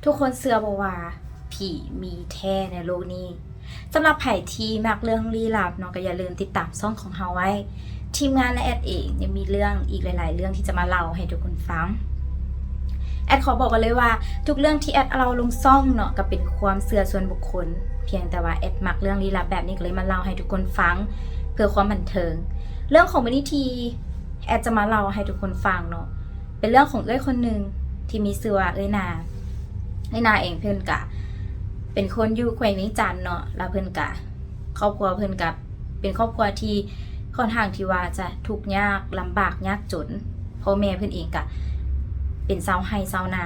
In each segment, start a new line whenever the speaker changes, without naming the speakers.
ทุกคนเชื่อบ่ว่าผีมีแท้ในโลกนี้สำหรับไผ่ที่มักเรื่องลี้ลับเนาะก็อย่าลืมติดตามช่องของเฮาไว้ทีมงานและแอดเองยังมีเรื่องอีกหลายๆเรื่องที่จะมาเล่าให้ทุกคนฟังแอดขอบอกกันเลยว่าทุกเรื่องที่แอดเราลงซ่องเนาะก็เป็นความเชื่อส่วนบุคคลเพียงแต่ว่าแอดมักเรื่องลี้ลับแบบนี้ก็เลยมาเล่าให้ทุกคนฟังเพื่อความบันเทิงเรื่องของมื้อนี้ที่แอดจะมาเล่าให้ทุกคนฟังเนาะเป็นเรื่องของเอ้ยคนนึงที่มีชื่อว่าเอ้ยนาเองเพิ่นกะเป็นคนอยู่แขวงเวียงจันทน์เนาะแล้วเพิ่นกะครอบครัวเพิ่นกะเป็นครอบครัวที่ค่อนข้างที่ว่าจะทุกข์ยากลำบากยากจนพ่อแม่เพิ่นเองกะเป็นชาวไร่ชาวนา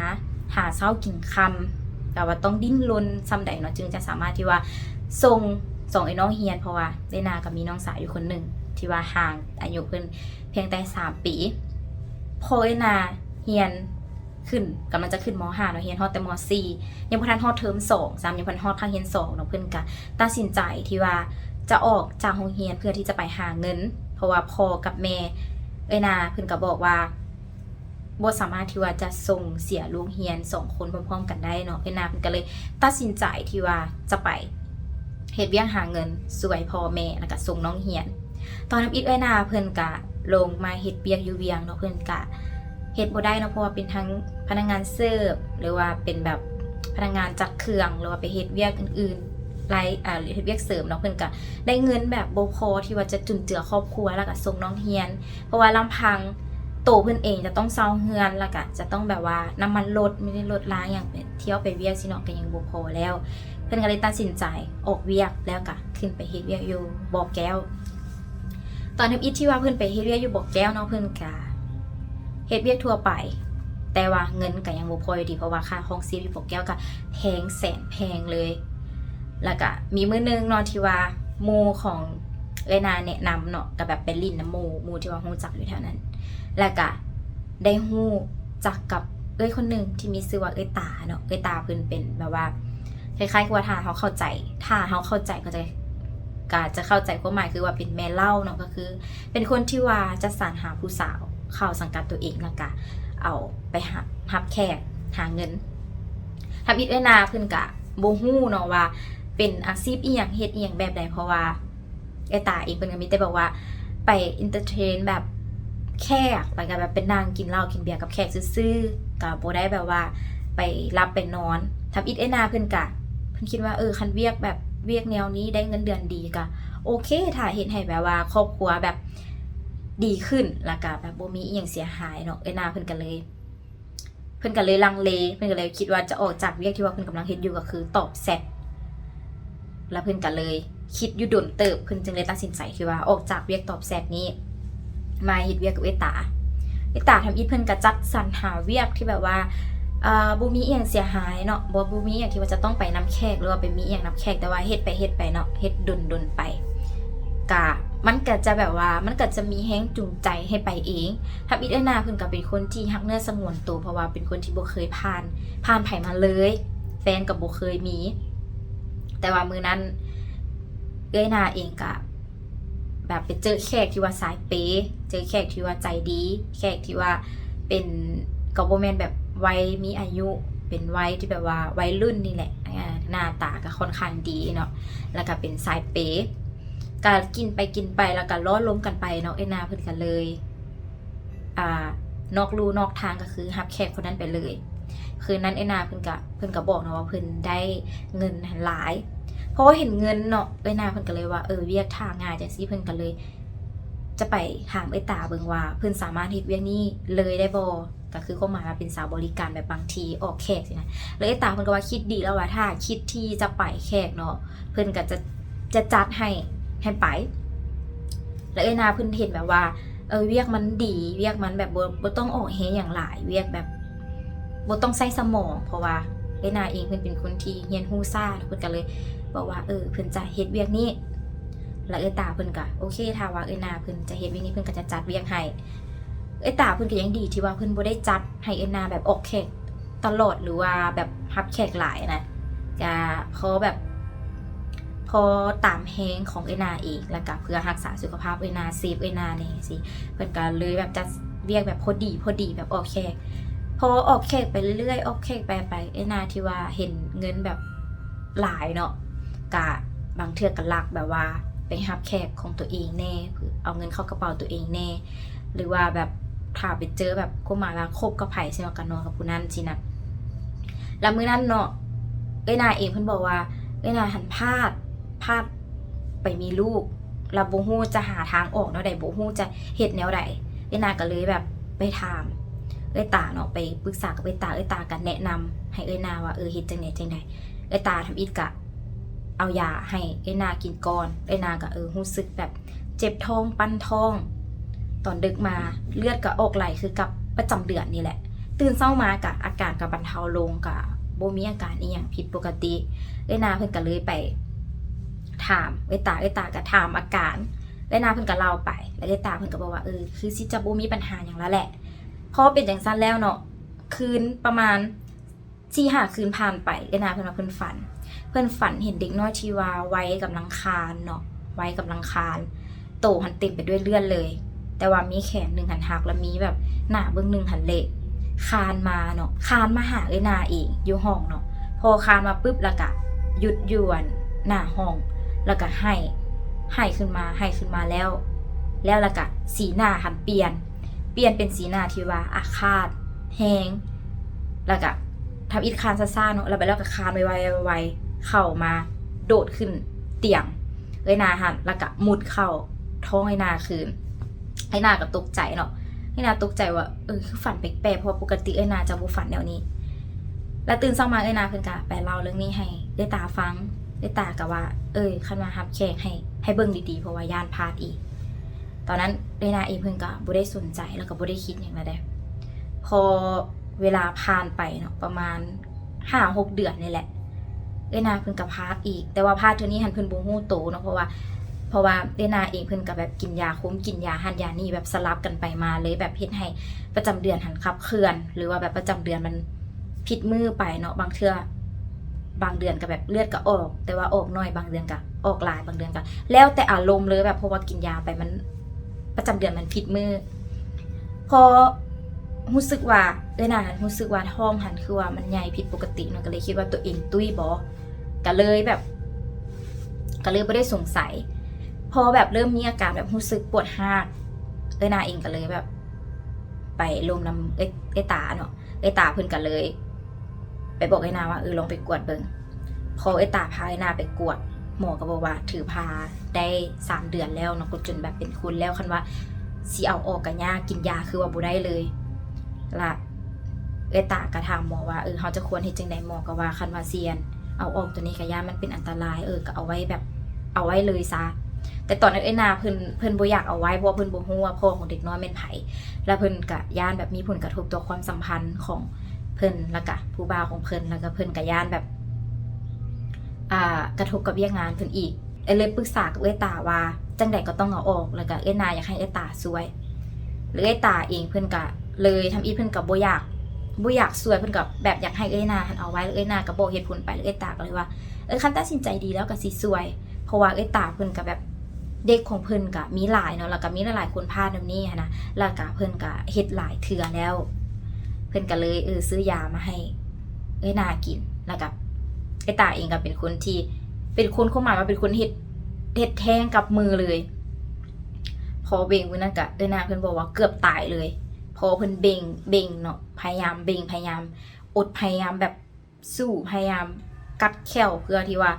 หาเช้ากินค่ำแต่ว่าต้องดิ้นรนส่ำใดเนาะจึงจะสามารถที่ว่าส่งไอ้น้องเฮียนเพราะว่าได้นาก็มีน้องสาวอยู่คนหนึ่งที่ว่าห่างอายุเพิ่นเพียงแต่3 ปีพอไอ้นาเฮียนขึ้นกำลังจะขึ้นม.5 เนาะเฮียนฮอดแต่ม.4 ยังบ่ทันฮอดเทอม2 3ยังบ่ทันฮอดภาคเรียน2เนาะเพิ่นก็ตัดสินใจที่ว่าจะออกจากโรงเรียนเพื่อที่จะไปหาเงินเพราะว่าพ่อกับแม่เอ้ยนาเพิ่นก็บอกว่าบ่สามารถที่ว่าจะส่งเสียลูกเรียน2คนพร้อมๆกันได้เนาะเอ้ยนาเพิ่นก็เลยตัดสินใจที่ว่าจะไปเฮ็ดเวียกหาเงินช่วยพ่อแม่แล้วก็ส่งน้องเรียนตอนนั้นอีกเอ้ยนาเพิ่นก็ลงมาเฮ็ดเวียกอยู่เวียงเนาะเพิ่นก็เฮ็ดบ่ได้เนาะเพราะว่าเป็นทั้งพนักงานเสิร์ฟหรือว่าเป็นแบบพนักงานจัดเครื่องหรือว่าไปเฮ็ดเวียกอื่นๆเฮ็ดเวียกเสริมเนาะเพิ่นก็ได้เงินแบบบ่พอที่ว่าจะจุนเจือครอบครัวแล้วก็ส่งน้องเรียนเพราะว่าลำพังโตเพิ่นเองจะต้องเซาเฮือนแล้วก็จะต้องแบบว่าน้ำมันรถไม่ได้รถล้างอย่างไปเที่ยวไปเวียกสิเนาะก็ยังบ่พอแล้วเพิ่นก็เลยตัดสินใจออกเวียกแล้วก็ขึ้นไปเฮ็ดเวียกอยู่บ่อแก้วตอนทำอิฐที่ว่าเพิ่นไปเฮ็ดเวียกอยู่บ่อแก้วเนาะเพิ่นก็เฮ็ดเวียกทั่วไปแต่ว่าเงินก็ยังบ่พออยู่ดีเพราะว่าค่าห้องซีอยู่บ่อแก้วก็แพงแสนแพงเลยแล้วก็มีมื้อนึงเนาะที่ว่าหมู่ของเอ้ยนาแนะนำเนาะก็แบบไปลิ้นน้ำหมู่ที่ว่าฮู้จักอยู่แถวนั้นแล้วก็ได้ฮู้จักกับเอ้ยคนนึงที่มีชื่อว่าเอ้ยตาเนาะเอ้ยตาเพิ่นเป็นแบบว่าคล้ายๆกับว่าถ้าเฮาเข้าใจก็จะเข้าใจความหมายคือว่าเป็นแม่เล่าเนาะก็คือเป็นคนที่ว่าจะสรรหาผู้สาวเข้าสังกัดตัวเองแล้วก็เอาไปรับแขกหาเงินทำอิฐเอ้ยนาเพิ่นก็บ่ฮู้เนาะว่าเป็นอาชีพอีหยังเฮ็ดอีหยังแบบใดเพราะว่าไอ้ตาเองเพิ่นก็มีแต่บอกว่าไปเอนเตอร์เทนแบบแขกแล้วก็แบบเป็นนางกินเหล้ากินเบียร์กับแขกซื่อๆก็บ่ได้แบบว่าไปรับไปนอนทำอิฐเอ้ยนาเพิ่นคิดว่าคันเวียกแบบเวียกแนวนี้ได้เงินเดือนดีก็โอเคถ้าเฮ็ดให้แบบว่าครอบครัวแบบดีขึ้นแล้วก็แบบบ่มีอีหยังเสียหายเนาะเอ้ยนาเพิ่นก็เลยลังเลเพิ่นก็เลยคิดว่าจะออกจากเวียกที่ว่าเพิ่นกำลังเฮ็ดอยู่ก็คือตอบแชทแล้วเพิ่นก็เลยคิดอยู่ดนเติบเพิ่นจึงเลยตัดสินใจที่ว่าออกจากเวียกตอบแชทนี้มาเฮ็ดเวียกกับเอ้ยตาทำอิฐเพิ่นก็จัดสรรหาเวียกที่แบบว่าบ่มีอีหยังเสียหายเนาะบ่มีอีหยังที่ว่าจะต้องไปนำแขกหรือว่าไปมีอีหยังนำแขกแต่ว่าเฮ็ดไปเนาะเฮ็ดดนไปก็มันก็จะแบบว่ามันก็จะมีแฮงจูงใจให้ไปเองทับอิฐเอ้ยนาเพิ่นก็เป็นคนที่รักเนื้อสงวนตัวเพราะว่าเป็นคนที่บ่เคยผ่านไผมาเลยแฟนก็บ่เคยมีแต่ว่ามื้อนั้นเอ้ยนาเองก็แบบไปเจอแขกที่ว่าสายเปเจอแขกที่ว่าใจดีแขกที่ว่าเป็นก็บ่แม่นแบบวัยมีอายุเป็นวัยที่แบบว่าวัยรุ่นนี่แหละหน้าตาก็ค่อนข้างดีเนาะแล้วก็เป็นสายเปก็กินไปแล้วก็ล้อล้มกันไปเนาะเอ้ยนาเพิ่นก็เลยนอกลู่นอกทางก็คือรับแขกคนนั้นไปเลยคืนนั้นเอ้ยนาเพิ่นก็บอกนะว่าเพิ่นได้เงินหลายเพราะว่าเห็นเงินเนาะเอ้ยนาเพิ่นก็เลยว่าเวียกทางง่ายจังซี่เพิ่นก็เลยจะไปถามเอ้ยตาเบิ่งว่าเพิ่นสามารถเฮ็ดเวียกนี้เลยได้บ่ก็คือความหมายว่าเป็นสาวบริการแบบบางทีออกแขกสินะแล้วไอ้ตาเพิ่นก็ว่าคิดดีแล้วว่าถ้าคิดที่จะไปแขกเนาะเพิ่นก็จะจัดให้ไปแล้วไอ้นาเพิ่นเห็นแบบว่าเวียกมันดีเวียกมันแบบบ่ต้องออกเฮอย่างหลายเวียกแบบบ่ต้องใช้สมองเพราะว่าไอ้นาเองเพิ่นเป็นคนที่เรียนรู้ซ่าเพิ่นก็เลยบอกว่าเพิ่นจะเฮ็ดเวียกนี้แล้วไอ้ตาเพิ่นก็โอเคถ้าว่าไอ้นาเพิ่นจะเฮ็ดเวียกนี้เพิ่นก็จะจัดเวียกให้เอ้ยตาเพิ่นก็ยังดีที่ว่าเพิ่นบ่ได้จัดให้เอ้ยนาแบบออกแขกตลอดหรือว่าแบบรับแขกหลายนะก็พอตามแฮงของเอ้ยนาเองแล้วก็เพื่อรักษาสุขภาพเอ้ยนาเซฟเอ้ยนาแน่สิเพิ่นก็เลยแบบจัดเวียกแบบพอดีแบบออกแขก พอออกแขกไปเรื่อยๆออกแขกไปไอ้นาที่ว่าเห็นเงินแบบหลายเนาะกะบางเทื่อก็ลักแบบว่าไปรับแขกของตัวเองแน่เอาเงินเข้ากระเป๋าตัวเองแน่หรือว่าแบบถ้าไปเจอแบบก็มาแล้วคบกับไผใช่มั้ยกันนอนกับผู้นั้นสินะแล้วมื้อนั้นเนาะเอ้ยนาเองเพิ่นบอกว่าเอ้ยนาหันพลาดไปมีลูกแล้วบ่ฮู้จะหาทางออกแนวใดบ่ฮู้จะเฮ็ดแนวใดเอ้ยนาก็เลยแบบไปถามเอ้ยตาเนาะไปปรึกษากับเอ้ยตาก็แนะนำให้เอ้ยนาว่าเฮ็ดจังได๋จังได๋เอ้ยตาทำอิฐกะเอายาให้เอ้ยนากินก่อนเอ้ยนาก็รู้สึกแบบเจ็บท้องปั้นท้องตอนดึกมาเลือดก็ออกไหลคือกับประจำเดือนนี่แหละตื่นเช้ามากะอาการก็บรรเทาลงกะบ่มีอาการอีหยังผิดปกติเอ้ยนาเพิ่นก็เลยไปถามเอ้ยตาก็ถามอาการเอ้ยนาเพิ่นก็เล่าไปแล้วเอ้ยตาเพิ่นก็บอกว่าคือสิจะบ่มีปัญหาหยังแล้วแหละพอเป็นจังซั่นแล้วเนาะคืนประมาณ 4-5 คืนผ่านไปเอ้ยนาเพิ่นว่าเพิ่นฝันเห็นเด็กน้อยที่ว่าวัยกำลังคลานเนาะวัยกำลังคลานโตหันเต็มไปด้วยเลือดเลยแต่ว่ามีแขนหนึ่งหันหักแล้วมีแบบหน้าเบื้องหนึ่งหันเละคลานมาเนาะคลานมาหาเอ้ยนาเองอยู่ห้องเนาะพอคลานมาปุ๊บแล้วก็หยุดยวนหน้าห้องแล้วก็ให้ขึ้นมาแล้วแล้วก็สีหน้าหันเปลี่ยนเป็นสีหน้าที่ว่าอาฆาตแฮงแล้วก็ทำอิฐคานซ่าๆเนาะแล้วไปแล้วก็คานไวๆเข้ามาโดดขึ้นเตียงเอ้ยนาหันแล้วก็มุดเข้าท้องไอ้นาคืนไอ้นาก็ตกใจเนาะไอ้นาตกใจว่าคือฝันแปลกๆเพราะปกติไอ้นาจะบ่ฝันแนวนี้แล้วตื่นเช้ามาไอ้นาเพิ่นก็ไปเล่าเรื่องนี้ให้ได้ตาฟังได้ตาก็ว่าคันว่ารับแขกให้เบิ่งดีๆเพราะว่าย่านพลาดอีกตอนนั้นไอ้นาเองเพิ่นก็บ่ได้สนใจแล้วก็บ่ได้คิดหยังแล้วเด้พอเวลาผ่านไปเนาะประมาณ 5-6 เดือนนี่แหละไอ้นาเพิ่นก็พลาดอีกแต่ว่าพลาดเท่านี้หันเพิ่นบ่ฮู้โตเนาะเพราะว่าเอ้ยนาเองเพิ่นก็แบบกินยาคุมกินยาหันยานี่แบบสลับกันไปมาเลยแบบเฮ็ดให้ประจำเดือนหันขับเคลื่อนหรือว่าแบบประจำเดือนมันผิดมือไปเนาะบางเทื่อบางเดือนก็แบบเลือดก็ออกแต่ว่าออกน้อยบางเดือนก็ออกหลายบางเดือนก็แล้วแต่อารมณ์เลยแบบเพราะว่ากินยาไปมันประจำเดือนมันผิดมือพอรู้สึกว่าเอ้ยนารู้สึกว่าท้องหันคือว่ามันใหญ่ผิดปกติเนาะก็เลยคิดว่าตัวเองตุ้ยบ่ก็เลยบ่ได้สงสัยพอแบบเริ่มมีอาการแบบรู้สึกปวดหากเอ้ยนาเองก็เลยแบบไปลมน้ำเอ้ยตาเนาะเอ้ยตาเพิ่นก็เลยไปบอกไอ้นาว่าลองไปกวดเบิ่งพอไอ้ตาพาไอ้นาไปกวดหมอก็บอกว่าถือพาได้3 เดือนแล้วเนาะก็จนแบบเป็นคุณแล้วคันว่าสิเอาออกก็ยากกินยาคือว่าบ่ได้เลยล่ะเอ้ยตาก็ถามหมอว่าเฮาจะควรเฮ็ดจังได๋หมอก็ว่าคันว่าเซียนเอาออกตัวนี้ก็ยามันเป็นอันตรายก็เอาไว้เลยซะแต่ตอนนั้นไอ้นาเพิ่นบ่อยากเอาไว้เพราะเพิ่นบ่ฮู้ว่าพ่อของเด็กน้อยแม่นไผแล้วเพิ่นก็ย่านแบบมีผลกระทบต่อความสัมพันธ์ของเพิ่นแล้วก็ผู้บ่าวของเพิ่นแล้วก็เพิ่นก็ย่านแบบกระทบกับเวียกงานเพิ่นอีกเลยปรึกษากับเอ้ยตาว่าจังได๋ก็ต้องเอาออกแล้วก็เอ้ยนาอยากให้เอ้ยตาช่วยหรือเอ้ยตาเองเพิ่นก็เลยทำอีเพิ่นก็บ่อยากช่วยเพิ่นก็แบบอยากให้เอ้ยนาหันเอาไว้แล้วเอ้ยนาก็บอกเหตุผลไปแล้วเอ้ยตาก็เลยว่าคันตัดสินใจดีแล้วก็สิช่วยเพราะว่าเอ้ยตาเพิ่นก็แบบเด็กของเพิ่นก็มีหลายเนาะแล้วก็มีหลายคนพลาดแบบนี้นะแล้วก็เพิ่นก็เฮ็ดหลายเทื่อแล้วเพิ่นก็เลยซื้อยามาให้เอ้ยนากินแล้วก็ไอ้ตาเองก็เป็นคนที่เป็นคนเข้ามาว่าเป็นคนเฮ็ดแท้งกับมือเลยพอเบ่งมื้อนั้นก็เอ้ยนาเพิ่นบอกว่าเกือบตายเลยพอเพิ่นเบ่งเนาะพยายามเบ่งพยายามอดพยายามแบบสู้พยายามกัดแขวเพื่อที่ว่า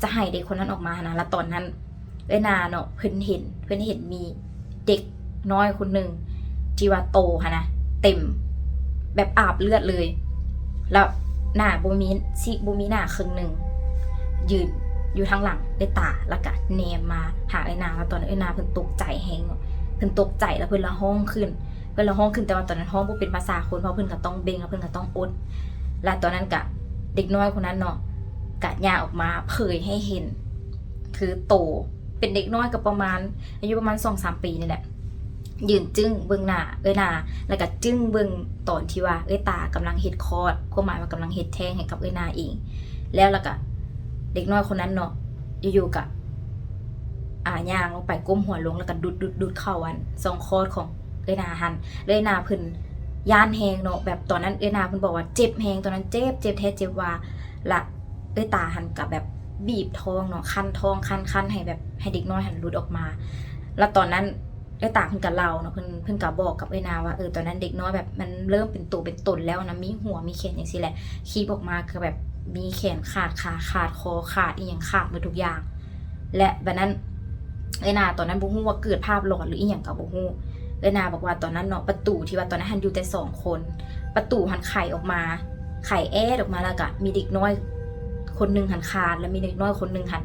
จะให้เด็กคนนั้นออกมานะแล้วตอนนั้นเอ้ยนาเนาะเพิ่นเห็นมีเด็กน้อยคนนึงที่ว่าโตค่ะนะเต็มแบบอาบเลือดเลยแล้วหน้าบ่มีหน้าครึ่งนึงยืนอยู่ทางหลังเอ้ยตาแล้วก็แนมมาหาเอ้ยนาแล้วตอนนั้นเอ้ยนาเพิ่นตกใจแฮงเนาะเพิ่นตกใจแล้วเพิ่นละห้องขึ้นแต่ว่าตอนนั้นห้องบ่เป็นภาษาคนเพราะเพิ่นก็ต้องเบ่งแล้วเพิ่นก็ต้องอดและตอนนั้นก็เด็กน้อยคนนั้นเนาะก็ย่างออกมาเผยให้เห็นคือโตเป็นเด็กน้อยก็ประมาณอายุประมาณ 2-3 ปีนี่แหละยืนจึ้งเบิ่งหน้าเอ้ยนาแล้วก็จึ้งเบิ่งตอนที่ว่าเอ้ยตากำลังเฮ็ดคลอดความหมายว่ากำลังเฮ็ดแท้งให้กับเอ้ยนาเองแล้วก็เด็กน้อยคนนั้นเนาะอยู่ๆก็ย่างลงไปก้มหัวลงแล้วก็ดุดเข้าอันซองคลอดของเอ้ยนาหันเอ้ยนาเพิ่น ย่านแฮงเนาะแบบตอนนั้นนาเพิ่นบอกว่าเจ็บแฮงตอนนั้นเจ็บแท้เจ็บว่าละตาหันกับแบบบีบท้องเนาะคันท้องคันให้แบบให้เด็กน้อยหันหลุดออกมาแล้วตอนนั้นตาเพิ่นก็เล่าเนาะเพิ่นก็บอกกับนาว่าตอนนั้นเด็กน้อยแบบมันเริ่มเป็นตัวเป็นตนแล้วนะมีหัวมีแขนจังซี่แหละคีบออกมาคือแบบมีแขนขาดขาดคอขาดอีหยังขาดหมดทุกอย่างและบัดนั้นนาตอนนั้นบ่ฮู้ว่าเกิดภาพหลอนหรืออีหยังก็บ่ฮู้นาบอกว่าตอนนั้นเนาะประตูที่ว่าตอนนั้นหันอยู่แต่2คนประตูหันไขออกมาไขแอดออกมาแล้วก็มีเด็กน้อยคนนึงหันขาดแล้วมีเด็กน้อยคนนึงหัน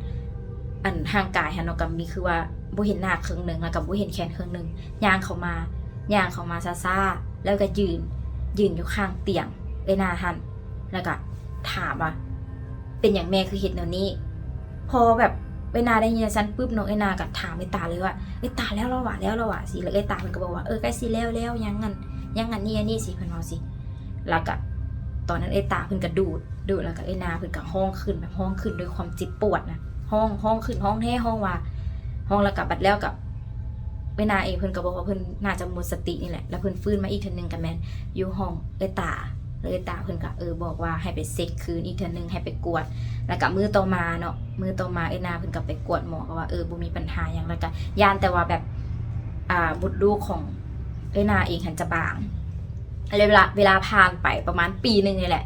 อันห่างกายหันเนาะก็มีคือว่าบ่เห็นหน้าครึ่งนึงแล้วก็บ่เห็นแขนครึ่งนึงย่างเข้ามาซ่าๆแล้วก็ยืนอยู่ข้างเตียงนาหันแล้วก็ถามว่าเป็นอย่างแม่คือเฮ็ดแนวนี้พอแบบนาได้ยินซั่นปุ๊บเนาะนาก็ถามตาเลยว่าตาแล้วเราว่ะสิแล้วตาเพิ่นก็บอกว่าใกล้สิแล้วยังงั้นนี่สิเพิ่นว่าสิแล้วก็ตอนนั้นตาเพิ่นก็ดูดแล้วก็นาเพิ่นก็ห้องขึ้นแบบห้องขึ้นด้วยความเจ็บปวดนะห้องขึ้นห้องแท้ห้องว่าห้องแล้วก็บัดแล้วกับนาเองเพิ่นก็บอกว่าเพิ่นน่าจะหมดสตินี่แหละแล้วเพิ่นฟื้นมาอีกเทื่อนึงก็แม่นอยู่ห้องตาเพิ่นก็บอกว่าให้ไปเช็คคืนอีกเทื่อนึงให้ไปกวดแล้วก็มื้อต่อมาเนาะมื้อต่อมานาเพิ่นก็ไปกวดหมอก็ว่าบ่มีปัญหาหยังแล้วก็ย่านแต่ว่าแบบบุตรลูกของนาเองหันจะบางแล้วเวลาผ่านไปประมาณปีนึงนี่แหละ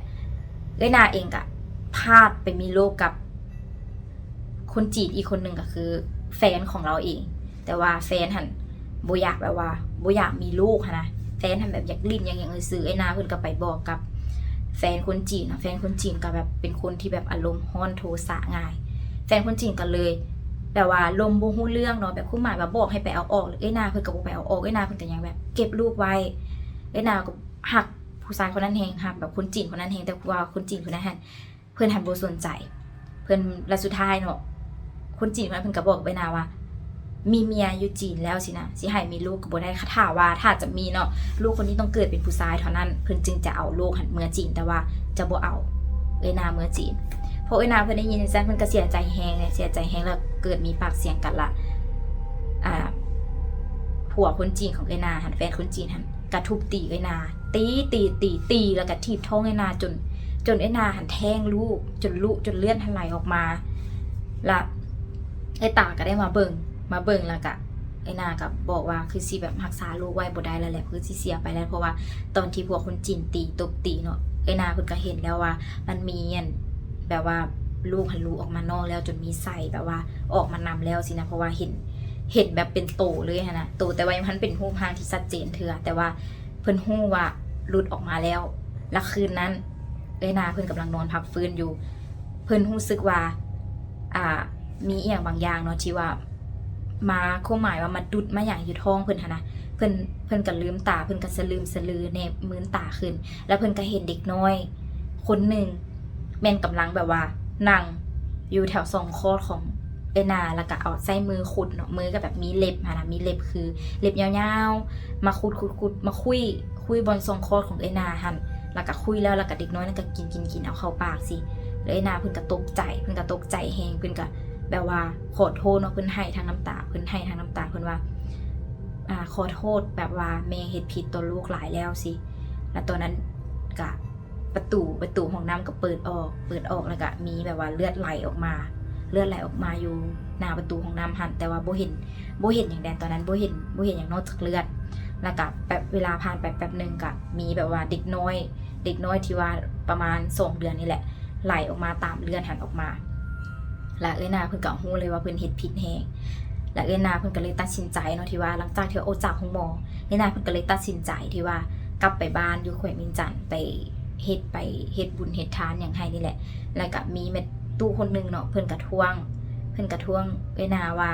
นาเองก็พลาดไปมีลูกกับคนจีนอีกคนนึงก็คือแฟนของเราเองแต่ว่าแฟนหันบ่อยากแบบว่าบ่อยากมีลูกนะแฟนหันแบบอยากลิ้นอย่างซื้อนาเพิ่นก็ไปบอกกับแฟนคนจีนแฟนคนจีนก็แบบเป็นคนที่แบบอารมณ์ร้อนโทสะง่ายแฟนคนจีนก็เลยแบบว่าลมบ่ฮู้เรื่องเนาะแบบคือหมายว่าบอกให้ไปเอาออกนาเพิ่นก็บ่ไปเอาออกนาเพิ่นก็ยังแบบเก็บลูกไว้นาก็หักผู้ชายคนนั้นแฮงหักแบบคนจีนคนนั้นแฮงแต่ว่าคนจีนคนนั้นหันเพิ่นหันบ่สนใจเพิ่นและสุดท้ายเนาะคนจีนคนนั้นเพิ่นก็บอกนาว่ามีเมียอยู่จีนแล้วสินะสิให้มีลูกก็บ่ได้ค่ะถ้าจะมีเนาะลูกคนนี้ต้องเกิดเป็นผู้ชายเท่านั้นเพิ่นจึงจะเอาลูกหันเมือจีนแต่ว่าจะบ่เอานาเมือจีนพอนาเพิ่นได้ยินซั่นเพิ่นก็เสียใจแฮงแล้วเกิดมีปากเสียงกันละผัวคนจีนของนาหันแฟนคนจีนหันกระทุบตีนาตีแล้วก็ถีบท้องนาจนนาหันแทงลูกจนเลือดไหลออกมาละตาก็ได้มาเบิ่งแล้วก็นาก็บอกว่าคือสิแบบรักษาลูกไว้บ่ได้แล้วแหละคือสิเสียไปแล้วเพราะว่าตอนที่พวกคนจีนตบตีเนาะนาเพิ่นก็เห็นแล้วว่ามันมีแบบว่าลูกหันลูกออกมานอกแล้วจนมีไส้แบบว่าออกมานำแล้วสินะเพราะว่าเห็นแบบเป็นโตเลยนะโตแต่ว่ามันเป็นรูปร่างที่ชัดเจนเถื่อแต่ว่าเพิ่นฮู้ว่าหลุดออกมาแล้วและคืนนั้นนาเพิ่นกำลังนอนพักฟื้นอยู่เพิ่นรู้สึกว่ามีอีหยังบางอย่างเนาะที่ว่ามาความหมายว่ามันดุดมาอย่างอยู่ท้องเพิ่นนะเพิ่นก็ลืมตาเพิ่นก็สลือแนบมือตาขึ้นแล้วเพิ่นก็เห็นเด็กน้อยคนนึงแม่นกำลังแบบว่านั่งอยู่แถวสองคอของนาแล้วก็เอาใส่มือขุดเนาะมือก็แบบมีเล็บนะมีเล็บคือเล็บยาวๆมาขุดมาคุยบนทรงคอของนาหั่นแล้วก็คุยแล้วก็เด็กน้อยนั่นก็กินเอาเข้าปากสิแล้วนาเพิ่นก็ตกใจแฮงเพิ่นก็แบบว่าขอโทษเนาะเพิ่นให้ทางน้ำตาเพิ่นว่าขอโทษแบบว่าแม่เฮ็ดผิดต่อลูกหลายแล้วสิแล้วตอนนั้นก็ประตูห้องน้ำก็เปิดออกแล้วก็มีแบบว่าเลือดไหลออกมาอยู่หน้าประตูห้องน้ำหันแต่ว่าบ่เห็นอย่างแดนตอนนั้นบ่เห็นอย่างนอกจากเลือดแล้วก็แบบเวลาผ่านไปแป๊บนึงก็มีแบบว่าเด็กน้อยที่ว่าประมาณ2 เดือนนี่แหละไหลออกมาตามเลือดหันออกมาแล้วนาเพิ่นก็ฮู้เลยว่าเพิ่นเฮ็ดผิดแฮงแล้วนาเพิ่นก็เลยตัดสินใจเนาะที่ว่าหลังจากที่ออกจากห้องหมอนาเพิ่นก็เลยตัดสินใจที่ว่ากลับไปบ้านอยู่แขวงมินจันทน์ไปเฮ็ดบุญเฮ็ดทานอย่างให้นี่แหละแล้วก็มีแม่ตู้คนนึงเนาะเพิ่นกระท้วงนาว่า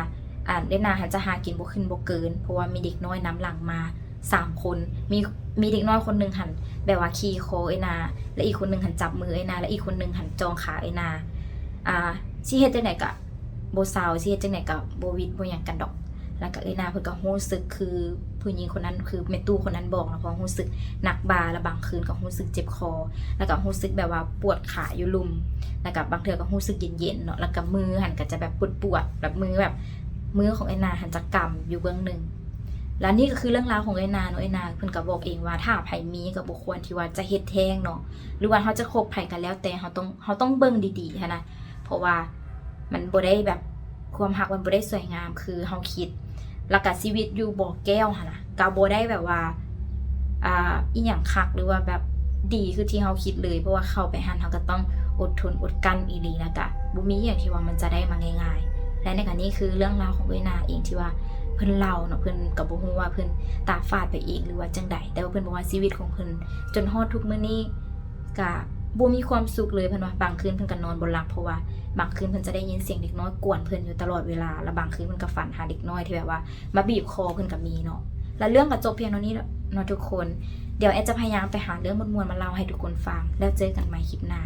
นาหันจะหากินบ่ขึ้นบ่เกินเพราะว่ามีเด็กน้อยนำหลังมา3 คนมีเด็กน้อยคนนึงหันแบบว่าขี่คอนาและอีกคนนึงหันจับมือนาและอีกคนนึงหันจองขานาสิเฮ็ดจังได๋ก็บ่เซาสิเฮ็ดจังได๋ก็บ่วิดบ่หยังกันดอกแล้วก็นาเพิ่นก็รู้สึกคือผู้หญิงคนนั้นคือแม่ตู้คนนั้นบอกนะเพราะรู้สึกหนักบ่าและบางคืนก็รู้สึกเจ็บคอแล้วก็รู้สึกแบบว่าปวดขาอยู่ลุมแล้วก็บางเทื่อก็รู้สึกเย็นๆเนาะแล้วก็มือหันก็จะแบบปวดแบบมือของนาหันจะกำอยู่เบื้องนึง และนี่ก็คือเรื่องราวของเอ้ยนาเนาะเอ้ยนาเพิ่นก็บอกเองว่าถ้าไผมีก็บ่ควรที่ว่าจะเฮ็ดแท้งเนาะหรือว่าเฮาจะคบไผกันแล้วแต่เฮาต้องเบิ่งดีๆหันนะเพราะว่ามันบ่ได้แบบความรักมันบ่ได้สวยงามคือเฮาคิดแล้วก็ชีวิตอยู่บ่อแก้วหั่นน่ะก็บ่ได้แบบว่าอีหยังคักหรือว่าแบบดีคือที่เฮาคิดเลยเพราะว่าเข้าไปหันเฮาก็ต้องอดทนอดกลั้นอีหลีแล้วก็บ่มีอย่างที่ว่ามันจะได้มาง่ายๆและในการนี้คือเรื่องราวของเอ้ยนาเองที่ว่าเพิ่นเล่าเนาะเพิ่นก็บ่ฮู้ว่าเพิ่นตาฝาดไปเองหรือว่าจังใดแต่ว่าเพิ่นบอกว่าชีวิตของเพิ่นจนฮอดทุกมื้อนี้ก็บ่มีความสุขเลยเพิ่นว่าบางคืนเพิ่นก็นอนบ่หลับเพราะว่าบางคืนเพิ่นจะได้ยินเสียงเด็กน้อยกวนเพิ่นอยู่ตลอดเวลาแล้วบางคืนเพิ่นก็ฝันหาเด็กน้อยที่แบบว่ามาบีบคอเพิ่นก็มีเนาะและเรื่องก็จบเพียงเท่านี้เนาะทุกคนเดี๋ยวแอดจะพยายามไปหาเรื่องม่วนๆมาเล่าให้ทุกคนฟังแล้วเจอกันใหม่คลิปหน้า